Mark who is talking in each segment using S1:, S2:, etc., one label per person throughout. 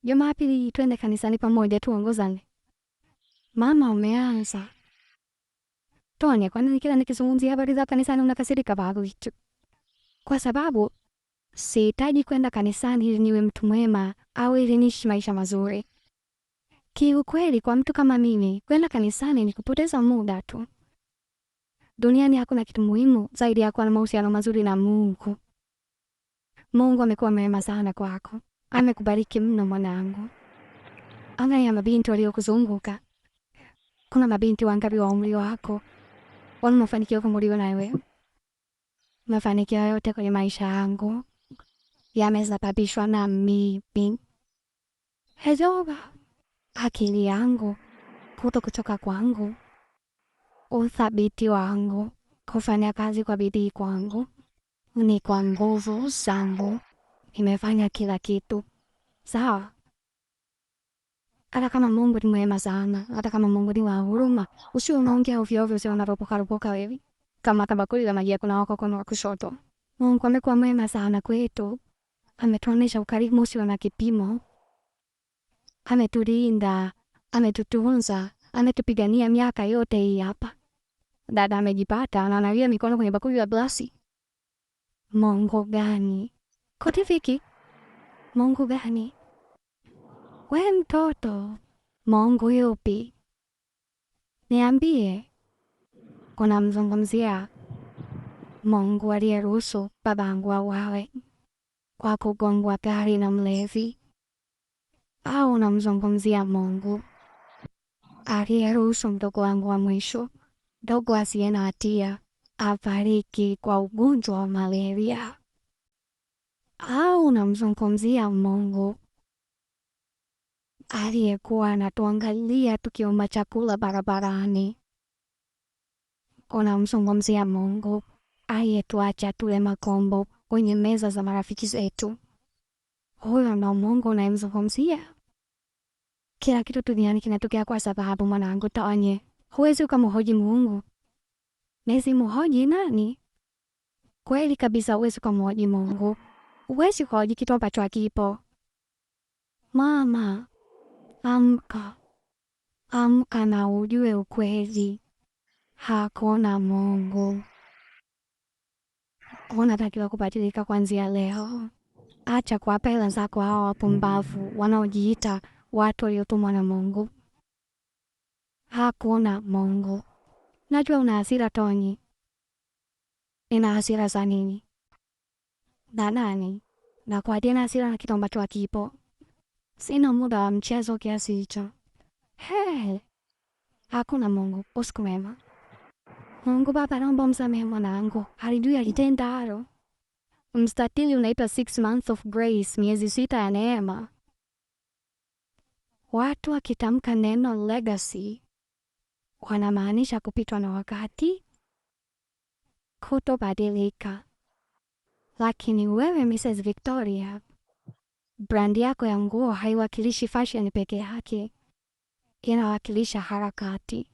S1: Jumapili twende kanisani pamoja tuongozane. Mama umeanza. Tonya, kwa nini kila nikizungumzia habari za kanisani unakasirika babu hicho? Kwa sababu sihitaji kwenda kanisani ili niwe mtu mwema au ili niishi maisha mazuri. Kiukweli kwa mtu kama mimi, kwenda kanisani ni kupoteza muda tu. Duniani hakuna kitu muhimu zaidi ya kuwa na mahusiano mazuri na Mungu. Mungu amekuwa mwema sana kwako. Amekubariki mno mwanangu. Angalia mabinti waliokuzunguka. Kuna mabinti wangapi wa umri wako wana mafanikio kama ulio nayo wewe? Mafanikio yote kwenye maisha yangu yamesababishwa na mimi. Hezoba akili yangu, kutoka kwangu, uthabiti wangu, kufanya kazi kwa bidii kwangu, ni kwa nguvu zangu nimefanya kila kitu. Sawa? Hata kama Mungu ni mwema sana, hata kama Mungu ni wa huruma, usiwe unaongea ovyo ovyo, usiwe unaropoka wewe. Kama bakuli la maji yako na wako kwa kushoto. Mungu amekuwa mwema sana kwetu. Ametuonesha ukarimu usio na kipimo. Ametulinda, ametutunza, ametupigania miaka yote hii hapa. Dada amejipata na analia mikono kwenye bakuli la glasi. Mungu gani? Kotifiki. Mungu gani? We mtoto, Mungu yupi? Niambie. Unamzungumzia Mungu aliyeruhusu babangu auawe kwa kugongwa gari na mlevi? Au unamzungumzia Mungu aliyeruhusu mdogo wangu wa mwisho, mdogo asiye na hatia, afariki kwa ugonjwa wa malaria? Au unamzungumzia Mungu aliyekuwa anatuangalia tukiomba chakula barabarani? Unamzungumzia Mungu aliyetuacha tule makombo kwenye meza za marafiki zetu? Huyo ndo Mungu unayemzungumzia? Kila kitu duniani kinatokea kwa sababu mwanangu Tonye. Huwezi ukamhoji Mungu. Nezi muhoji nani? Kweli kabisa huwezi ukamhoji Mungu. Huwezi kuhoji kitu ambacho hakipo. Mama, amka. Amka na ujue ukweli. Hakuna Mungu. Unatakiwa kubadilika kuanzia leo. Acha kuwapa hela zako hao wapumbavu wanaojiita watu waliotumwa na Mungu. Hakuna Mungu. Najua una hasira Tonyi. Ina hasira za nini? Na nani? Na kwa dina hasira na kitu ambacho hakipo. Sina muda wa mchezo kiasi hicho. Hakuna Mungu. Usiku mwema. Mungu Baba, naomba msamehe mwanangu. Halijui alitendalo. Mstatili unaitwa 6 months of grace, miezi 6 ya neema. Watu wakitamka neno legacy wanamaanisha kupitwa na wakati, kutobadilika. Lakini wewe Mrs. Victoria, brand yako ya nguo haiwakilishi fashion peke yake, inawakilisha harakati.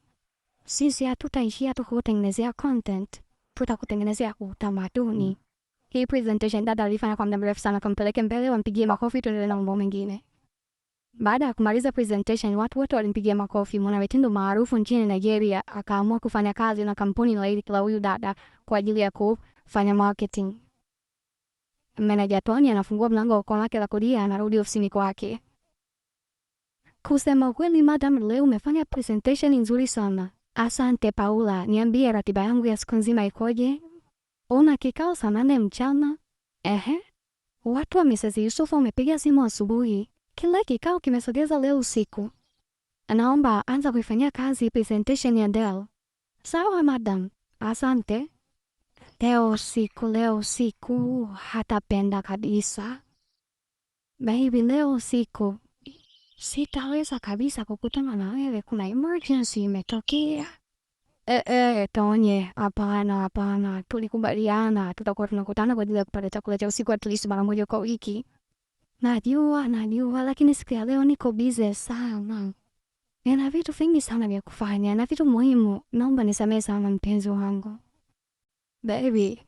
S1: Sisi hatutaishia tu kutengenezea content, tutakutengenezea utamaduni. Hii presentation dada alifanya kwa muda mrefu sana, kumpeleke mbele wampigie makofi tuendelee na mambo mengine. Baada ya kumaliza presentation, watu wote walimpigia makofi. Mwanamitindo maarufu nchini Nigeria akaamua kufanya kazi na kampuni la huyu dada kwa ajili ya kufanya marketing. Meneja Tony anafungua mlango wa kona lake la kulia, anarudi ofisini kwake. Kusema kweli madam, leo umefanya presentation nzuri sana. Asante Paula, niambie ratiba yangu ya siku nzima ikoje? Una kikao saa 8 mchana? Watu wa Mrs. Yusufu wamepiga simu asubuhi. Kila kikao kimesogeza leo usiku. Naomba anza kuifanyia kazi presentation ya Dell. Sawa madam, asante. Leo usiku hatapenda kabisa. Baby, leo usiku sitaweza kabisa kukutana na wewe, kuna emergency imetokea. Tonye, hapana, tulikubaliana tutakuwa tunakutana kwa ajili ya kupata chakula cha usiku at least mara moja kwa wiki. Najua, lakini siku ya leo niko busy sana. Nina vitu vingi sana vya kufanya, na vitu muhimu. Naomba nisamehe sana mpenzi wangu. Baby,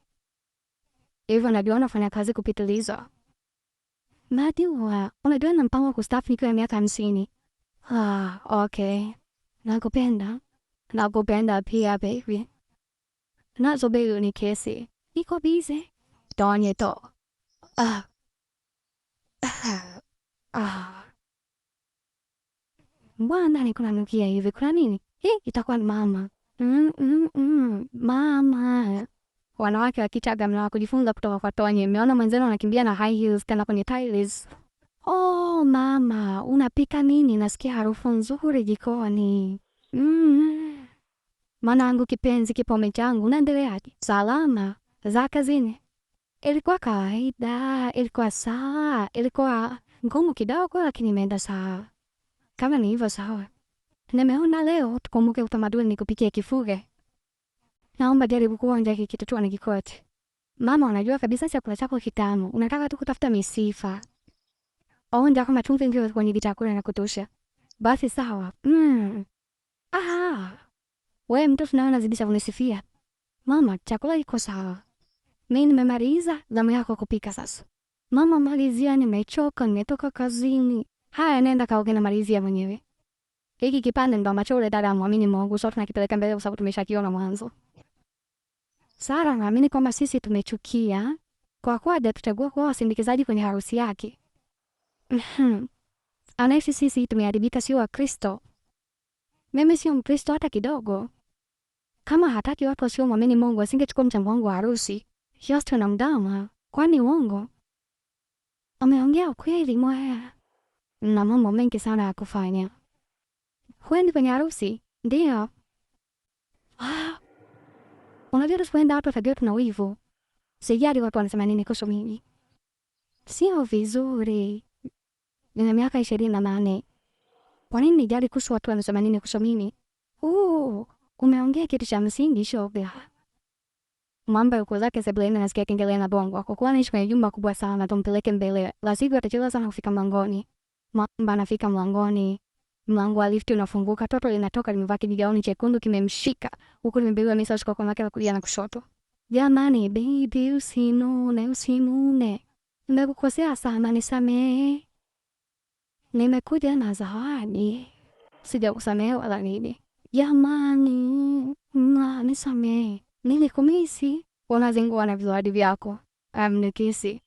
S1: hivyo najua unafanya kazi kupitiliza. Najua, unajua na mpango wa kustaafu nikiwa miaka 50. Okay. Nakupenda pia baby. Nazo baby ni kesi. Iko busy. Donye to. Ah. Ah. Mbona niko nanukia hivi? Kuna nini? Itakuwa ni mama. Mama. Wanawake wa Kichaga mna kujifunza kutoka kwa Tonye. Mmeona mwenzenu anakimbia na high heels tena kwenye tiles. Oh mama, unapika nini? Nasikia harufu nzuri jikoni. Mwanangu kipenzi, kipome changu, unaendeleaje? Salama. Za kazini? Ilikuwa kawaida, ilikuwa sawa, ilikuwa ngumu kidogo lakini imeenda sawa. Kama ni hivyo sawa. Nimeona leo tukumbuke utamaduni kupikia kifuge. Naomba jaribu kuonja hiki kitu tu nikikote. Mama, unajua kabisa chakula chako kitamu. Unataka tu kutafuta misifa. Onja kama chumvi ndio kwenye chakula na kutosha. Basi sawa. Wewe mtoto nawe unazidisha kunisifia. Mama, chakula iko sawa. Mimi nimemaliza, zamu yako kupika sasa. Mama, malizia, nimechoka, nimetoka kazini. Haya, nenda kaoge na malizia mwenyewe. Hiki kipande ndo ambacho dada amwamini Mungu, sote tunakipeleka mbele kwa sababu tumeshakiona mwanzo. Sara naamini kwamba sisi tumechukia kwa kuwa tutachagua kuwa wasindikizaji kwenye harusi yake. Anaishi sisi tumeharibika, sio Wakristo. Mimi sio Mkristo hata kidogo. Kama hataki watu wasiomwamini Mungu asingechukua mchango wangu wa harusi. Just na mdama, kwani uongo? Ameongea ukweli mwaya. Na mambo mengi sana ya kufanya. Huendi kwenye harusi? Ndio. Unajua tusipoenda watu watajua tuna wivu. Sijali watu wanasema nini kuhusu mimi. Sio vizuri. Nina miaka 28. Kwa nini nijali kuhusu watu wanasema nini kuhusu mimi? Umeongea kitu cha msingi shoga. Mamba yuko zake sebuleni nasikia kengele na bongo. Kwa kuwa anaishi kwenye jumba kubwa sana, tumpeleke mbele. La sivyo atachelewa sana kufika mlangoni. Mamba anafika mlangoni. Mlango wa lifti unafunguka, toto linatoka limevaa kijigauni chekundu kimemshika. Huku limebeba misa kwa mkono wake wa kulia na kushoto. Jamani baby, usinune. Nimekukosea sana, nisamehe. Nimekuja na zawadi. Sijakusamehe wala nini. Jamani, nisamehe. Nilikumisi. Unazingua na zawadi vyako. Nikisi.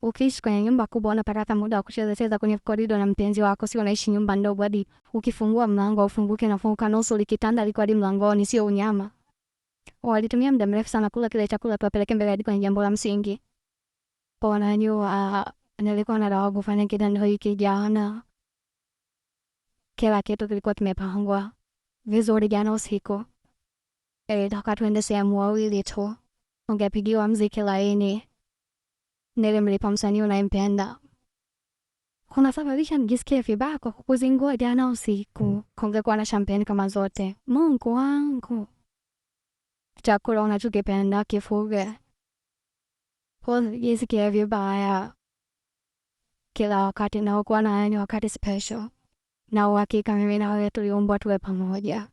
S1: Ukiishi kwenye nyumba kubwa unapata muda wa kucheza kwenye korido na mpenzi wako, sio unaishi nyumba ndogo hadi ukifungua mlango ufunguke na funguka nusu likitanda liko hadi mlangoni, sio unyama. Walitumia muda mrefu sana kula kile chakula tuwapeleke mbele hadi kwenye jambo la msingi. Unajua nilikuwa nataka kufanya kitendo hiki jana. Kila kitu kilikuwa kimepangwa vizuri jana usiku. Ilitaka tuende sehemu wawili tu. Ungepigiwa mziki laini. Nilimlipa msanii unayempenda. Kunasababisha nijisikie vibaya kwa kukuzingua jana usiku. Kungekuwa na champagne kama zote. Mungu wangu. Chakula unachokipenda kifuge. Nijisikie vibaya. Kila wakati naokuwa na ni wakati special. Na uhakika mimi na wewe tuliumbwa tuwe pamoja.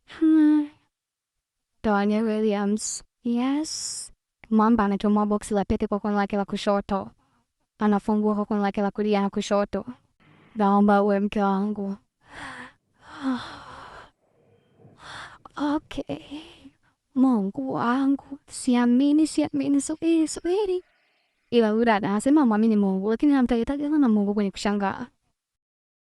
S1: Tonye Williams. Yes. Mamba anatoa boksi la pete kwa kono lake la kushoto. Anafungua kwa kono lake la kulia na kushoto. Naomba uwe mke wangu. Okay. Mungu wangu. Siamini. Subiri. Ila udada anasema mwamini Mungu, lakini namtahitaji sana Mungu kwenye kushangaa.